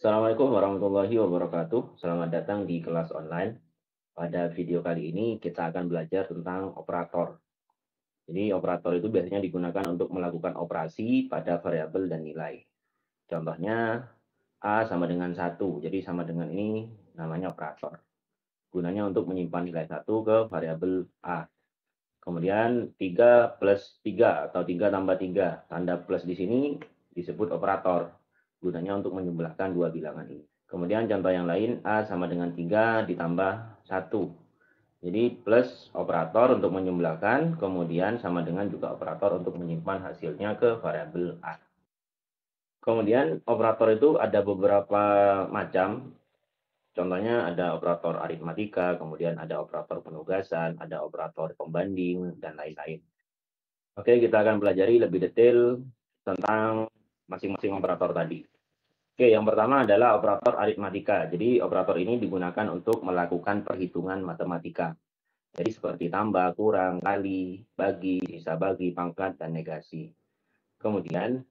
Assalamualaikum warahmatullahi wabarakatuh. Selamat datang di kelas online. Pada video kali ini kita akan belajar tentang operator. Jadi operator itu biasanya digunakan untuk melakukan operasi pada variabel dan nilai. Contohnya A sama dengan 1. Jadi sama dengan ini namanya operator. Gunanya untuk menyimpan nilai 1 ke variabel A. Kemudian 3 plus 3 atau 3 tambah 3. Tanda plus di sini disebut operator. Gunanya untuk menjumlahkan dua bilangan ini. Kemudian contoh yang lain, A sama dengan 3 ditambah 1. Jadi plus operator untuk menjumlahkan, kemudian sama dengan juga operator untuk menyimpan hasilnya ke variabel A. Kemudian operator itu ada beberapa macam. Contohnya ada operator aritmatika, kemudian ada operator penugasan, ada operator pembanding, dan lain-lain. Oke, kita akan pelajari lebih detail tentang masing-masing operator tadi. Oke, yang pertama adalah operator aritmatika. Jadi, operator ini digunakan untuk melakukan perhitungan matematika. Jadi, seperti tambah, kurang, kali, bagi, sisa bagi, pangkat, dan negasi. Kemudian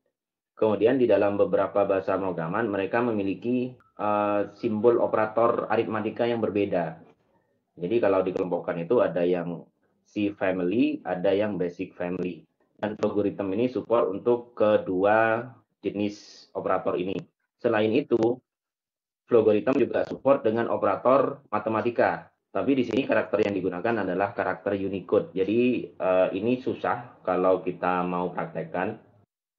di dalam beberapa bahasa pemrograman, mereka memiliki simbol operator aritmatika yang berbeda. Jadi, kalau dikelompokkan itu ada yang C-family, ada yang basic family. Dan logarithm ini support untuk kedua jenis operator ini. Selain itu, logarithm juga support dengan operator matematika. Tapi di sini karakter yang digunakan adalah karakter Unicode. Jadi ini susah kalau kita mau praktekkan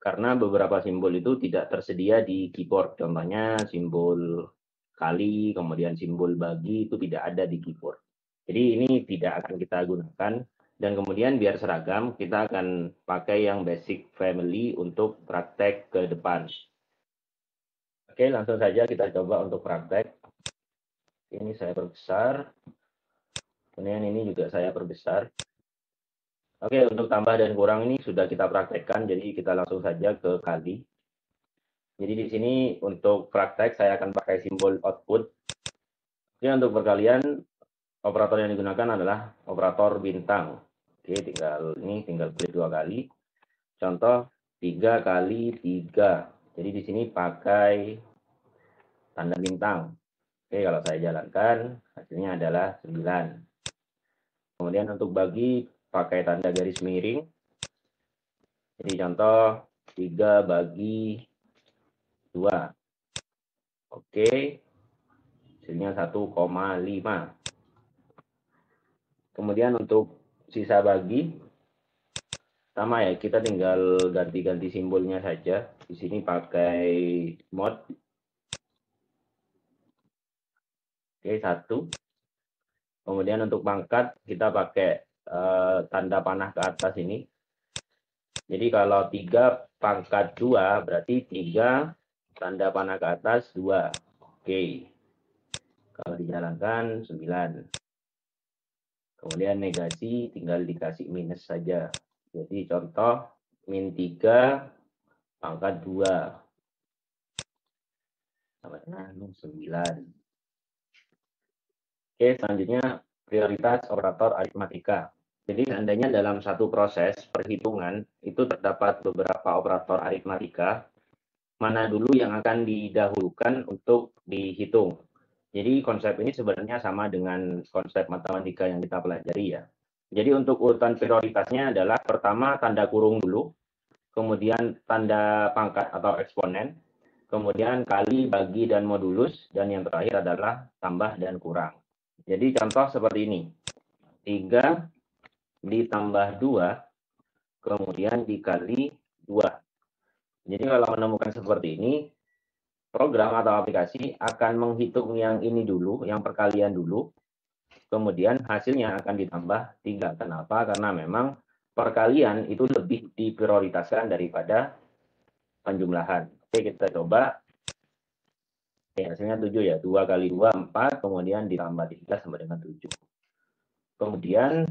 karena beberapa simbol itu tidak tersedia di keyboard. Contohnya simbol kali, kemudian simbol bagi itu tidak ada di keyboard. Jadi ini tidak akan kita gunakan. Dan kemudian biar seragam, kita akan pakai yang basic family untuk praktek ke depan. Oke, langsung saja kita coba untuk praktek. Ini saya perbesar. Kemudian ini juga saya perbesar. Oke, untuk tambah dan kurang ini sudah kita praktekkan, jadi kita langsung saja ke kali. Jadi di sini untuk praktek saya akan pakai simbol output. Oke, untuk perkalian operator yang digunakan adalah operator bintang. Oke, tinggal klik dua kali. Contoh 3 kali 3. Jadi di sini pakai tanda bintang. Oke, kalau saya jalankan hasilnya adalah 9. Kemudian untuk bagi pakai tanda garis miring. Jadi contoh 3 bagi 2. Oke, hasilnya 1,5. Kemudian untuk sisa bagi, sama ya, kita tinggal ganti-ganti simbolnya saja. Di sini pakai mod. Oke, 1. Kemudian untuk pangkat, kita pakai tanda panah ke atas ini. Jadi kalau 3 pangkat 2, berarti 3 tanda panah ke atas 2. Oke. Kalau dijalankan 9. Kemudian negasi tinggal dikasih minus saja. Jadi contoh min 3 pangkat 2 sama dengan 9. Oke, selanjutnya prioritas operator aritmatika. Jadi seandainya dalam satu proses perhitungan itu terdapat beberapa operator aritmatika, mana dulu yang akan didahulukan untuk dihitung. Jadi konsep ini sebenarnya sama dengan konsep matematika yang kita pelajari ya. Jadi untuk urutan prioritasnya adalah pertama tanda kurung dulu, kemudian tanda pangkat atau eksponen, kemudian kali, bagi, dan modulus, dan yang terakhir adalah tambah dan kurang. Jadi contoh seperti ini, 3 ditambah 2, kemudian dikali 2. Jadi kalau menemukan seperti ini, program atau aplikasi akan menghitung yang ini dulu, yang perkalian dulu, kemudian hasilnya akan ditambah 3. Kenapa? Karena memang perkalian itu lebih diprioritaskan daripada penjumlahan. Oke, kita coba. Oke, hasilnya 7 ya. 2 kali 2, 4, kemudian ditambah 3 sama dengan 7. Kemudian,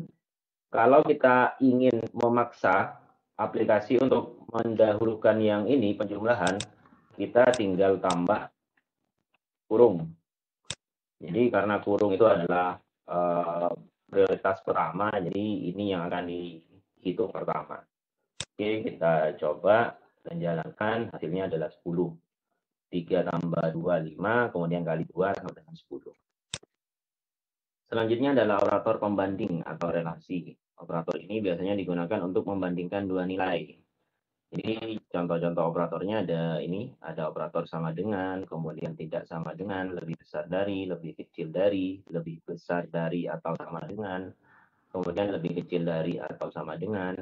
kalau kita ingin memaksa aplikasi untuk mendahulukan yang ini, penjumlahan, kita tinggal tambah kurung. Jadi karena kurung itu adalah prioritas pertama, jadi ini yang akan dihitung pertama. Oke, kita coba dan jalankan, hasilnya adalah 10. 3 tambah 2, 5, kemudian kali 2 sama dengan 10. Selanjutnya adalah operator pembanding atau relasi. Operator ini biasanya digunakan untuk membandingkan dua nilai. Jadi contoh-contoh operatornya ada ini, ada operator sama dengan, kemudian tidak sama dengan, lebih besar dari, lebih kecil dari, lebih besar dari atau sama dengan, kemudian lebih kecil dari atau sama dengan,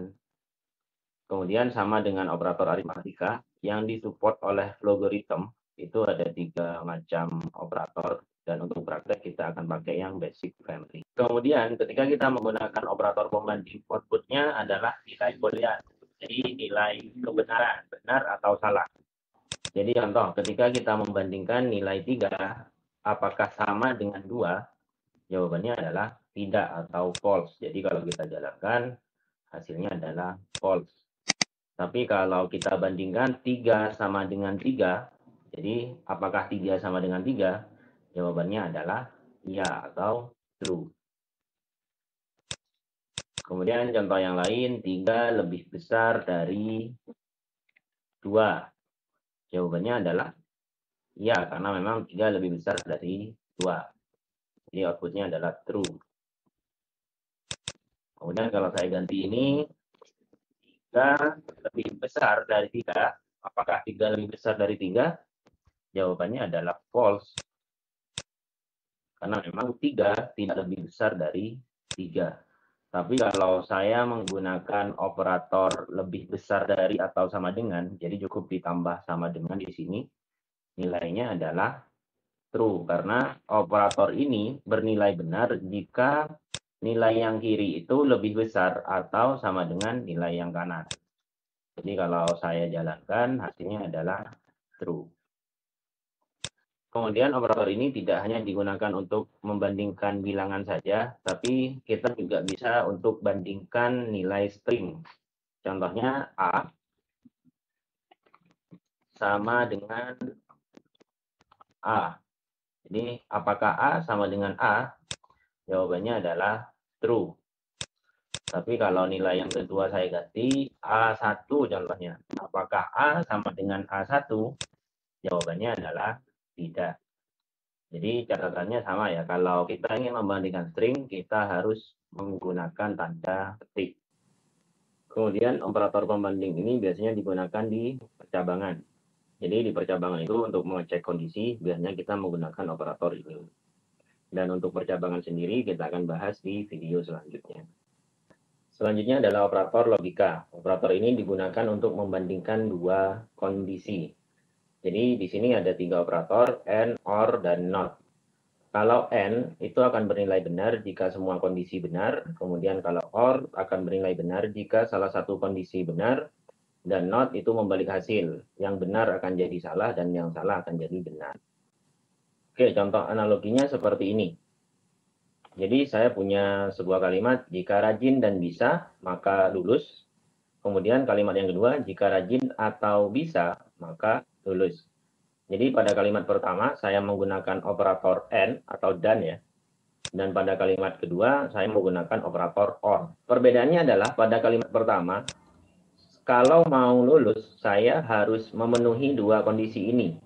kemudian sama dengan operator aritmatika yang disupport oleh logarithm. Itu ada 3 macam operator, dan untuk praktek kita akan pakai yang basic family. Kemudian ketika kita menggunakan operator pembanding, outputnya adalah nilai boolean. Jadi nilai kebenaran, benar atau salah. Jadi contoh, ketika kita membandingkan nilai 3, apakah sama dengan 2? Jawabannya adalah tidak atau false. Jadi kalau kita jalankan, hasilnya adalah false. Tapi kalau kita bandingkan 3 sama dengan 3, jadi apakah 3 sama dengan 3? Jawabannya adalah iya atau true. Kemudian contoh yang lain, 3 lebih besar dari 2. Jawabannya adalah iya, karena memang 3 lebih besar dari 2. Jadi outputnya adalah true. Kemudian kalau saya ganti ini, 3 lebih besar dari 3. Apakah 3 lebih besar dari 3? Jawabannya adalah false. Karena memang 3 tidak lebih besar dari 3. Tapi kalau saya menggunakan operator lebih besar dari atau sama dengan, jadi cukup ditambah sama dengan di sini, nilainya adalah true. Karena operator ini bernilai benar jika nilai yang kiri itu lebih besar atau sama dengan nilai yang kanan. Jadi kalau saya jalankan, hasilnya adalah true. Kemudian operator ini tidak hanya digunakan untuk membandingkan bilangan saja, tapi kita juga bisa untuk bandingkan nilai string. Contohnya A sama dengan A. Jadi apakah A sama dengan A? Jawabannya adalah true. Tapi kalau nilai yang kedua saya ganti A1 contohnya. Apakah A sama dengan A1? Jawabannya adalah tidak. Jadi catatannya sama ya. Kalau kita ingin membandingkan string, kita harus menggunakan tanda petik. Kemudian operator pembanding ini biasanya digunakan di percabangan. Jadi di percabangan itu untuk mengecek kondisi, biasanya kita menggunakan operator ini. Dan untuk percabangan sendiri kita akan bahas di video selanjutnya. Selanjutnya adalah operator logika. Operator ini digunakan untuk membandingkan dua kondisi. Jadi di sini ada 3 operator, AND, OR, dan NOT. Kalau AND itu akan bernilai benar jika semua kondisi benar, kemudian kalau OR akan bernilai benar jika salah satu kondisi benar, dan NOT itu membalik hasil. Yang benar akan jadi salah dan yang salah akan jadi benar. Oke, contoh analoginya seperti ini. Jadi saya punya sebuah kalimat, jika rajin dan bisa, maka lulus. Kemudian kalimat yang kedua, jika rajin atau bisa, maka lulus. Jadi pada kalimat pertama saya menggunakan operator AND atau DAN ya. Dan pada kalimat kedua saya menggunakan operator OR. Perbedaannya adalah pada kalimat pertama, kalau mau lulus saya harus memenuhi dua kondisi ini.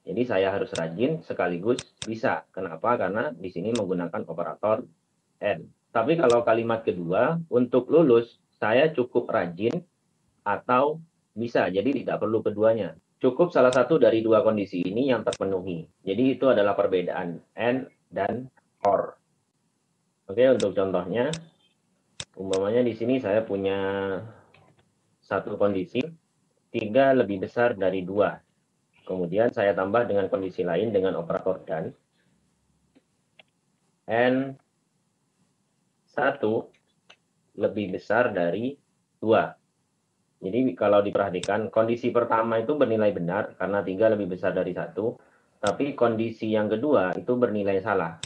Jadi saya harus rajin sekaligus bisa. Kenapa? Karena di sini menggunakan operator AND. Tapi kalau kalimat kedua, untuk lulus saya cukup rajin atau bisa. Jadi tidak perlu keduanya. Cukup salah satu dari dua kondisi ini yang terpenuhi. Jadi itu adalah perbedaan AND dan OR. Oke, untuk contohnya, umpamanya di sini saya punya satu kondisi, 3 lebih besar dari 2. Kemudian saya tambah dengan kondisi lain dengan operator DAN. N 1 lebih besar dari 2. Jadi kalau diperhatikan, kondisi pertama itu bernilai benar karena 3 lebih besar dari 1. Tapi kondisi yang kedua itu bernilai salah.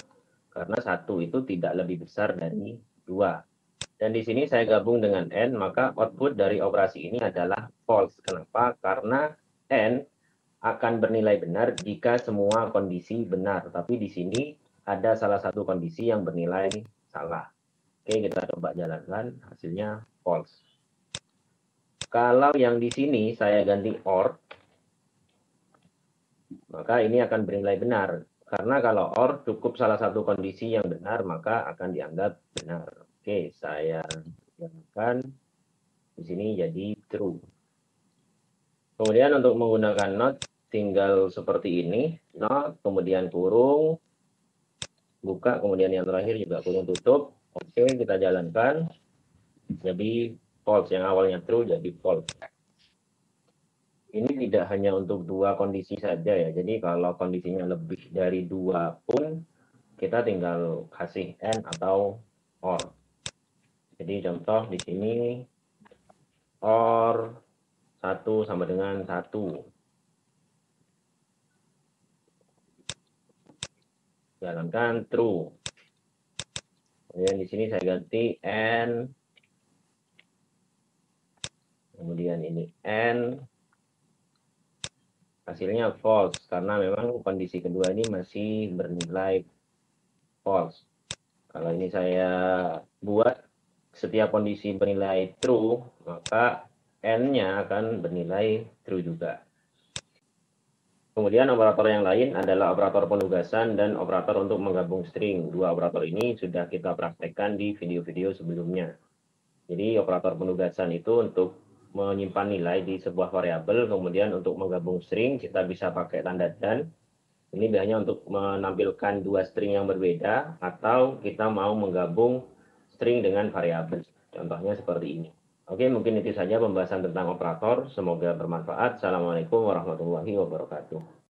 Karena 1 itu tidak lebih besar dari 2. Dan di sini saya gabung dengan N, maka output dari operasi ini adalah false. Kenapa? Karena N akan bernilai benar jika semua kondisi benar. Tapi di sini ada salah satu kondisi yang bernilai salah. Oke, kita coba jalankan, hasilnya false. Kalau yang di sini saya ganti OR, maka ini akan bernilai benar. Karena kalau OR cukup salah satu kondisi yang benar, maka akan dianggap benar. Oke, saya gunakan di sini jadi true. Kemudian untuk menggunakan not, tinggal seperti ini. Not, kemudian kurung, buka, kemudian yang terakhir juga kurung tutup. Oke, kita jalankan. Jadi false, yang awalnya true jadi false. Ini tidak hanya untuk dua kondisi saja ya. Jadi kalau kondisinya lebih dari dua pun, kita tinggal kasih and atau or. Jadi contoh di sini or 1 sama dengan 1. Jalankan true. Kemudian di sini saya ganti and, kemudian ini and, hasilnya false karena memang kondisi kedua ini masih bernilai false. Kalau ini saya buat setiap kondisi bernilai true, maka n-nya akan bernilai true juga. Kemudian operator yang lain adalah operator penugasan dan operator untuk menggabung string. Dua operator ini sudah kita praktekkan di video-video sebelumnya. Jadi operator penugasan itu untuk menyimpan nilai di sebuah variabel, kemudian untuk menggabung string kita bisa pakai tanda dan. Ini biasanya untuk menampilkan dua string yang berbeda, atau kita mau menggabung string dengan variabel. Contohnya seperti ini. Oke, mungkin itu saja pembahasan tentang operator. Semoga bermanfaat. Assalamualaikum warahmatullahi wabarakatuh.